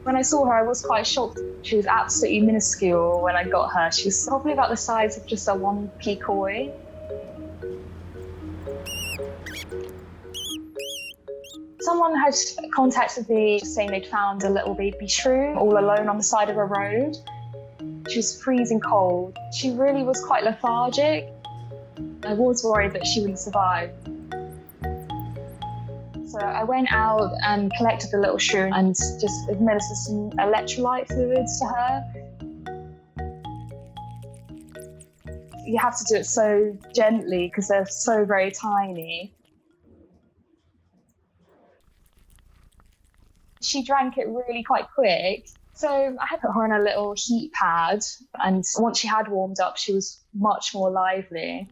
When I saw her, I was quite shocked. She was absolutely minuscule when I got her. She was probably about the size of just a 1p koi. Someone had contacted me saying they'd found a little baby shrew all alone on the side of a road. She was freezing cold. She really was quite lethargic. I was worried that she wouldn't survive. So I went out and collected the little shrew and just administered some electrolyte fluids to her. You have to do it so gently because they're so very tiny. She drank it really quite quick. So I had put her on a little heat pad, and once she had warmed up, she was much more lively.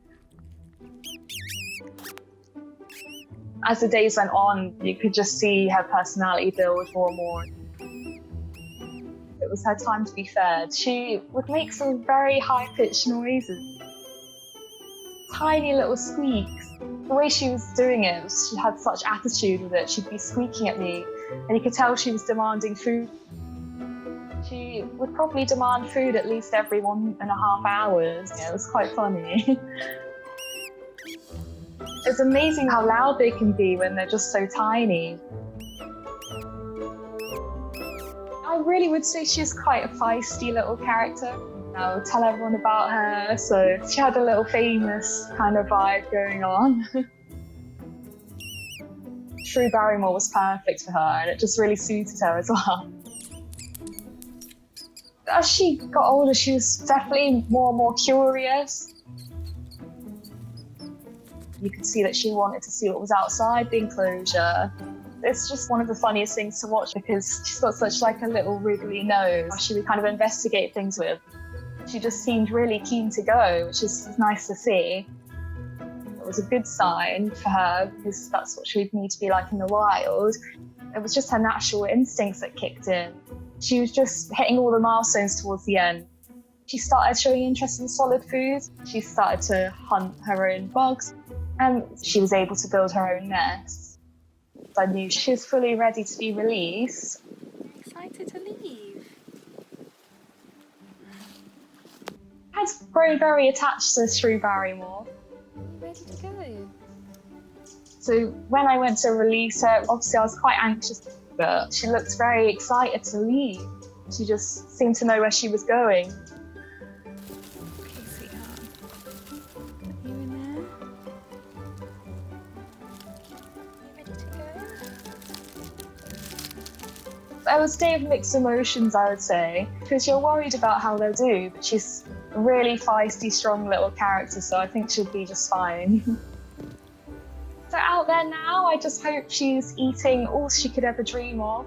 As the days went on, you could just see her personality build more and more. It was her time to be fed. She would make some very high-pitched noises. Tiny little squeaks. The way she was doing it, she had such attitude with it. She'd be squeaking at me, and you could tell she was demanding food. She would probably demand food at least every 1.5 hours. Yeah, it was quite funny. It's amazing how loud they can be when they're just so tiny. I really would say she's quite a feisty little character. I would tell everyone about her, so she had a little famous kind of vibe going on. Shrew Barrymore was perfect for her, and it just really suited her as well. As she got older, she was definitely more and more curious. You could see that she wanted to see what was outside the enclosure. It's just one of the funniest things to watch because she's got such like a little wriggly nose she would kind of investigate things with. She just seemed really keen to go, which is nice to see. It was a good sign for her because that's what she would need to be like in the wild. It was just her natural instincts that kicked in. She was just hitting all the milestones towards the end. She started showing interest in solid foods. She started to hunt her own bugs, and she was able to build her own nest. I knew she was fully ready to be released. I'm excited to leave. I had grown very attached to Shrew Barrymore. Ready to go? So when I went to release her, obviously I was quite anxious, but she looked very excited to leave. She just seemed to know where she was going. Okay, sweetheart. You in there? You ready to go? It was a day of mixed emotions, I would say, because you're worried about how they'll do, but she's a really feisty, strong little character, so I think she'll be just fine. So out there now, I just hope she's eating all she could ever dream of.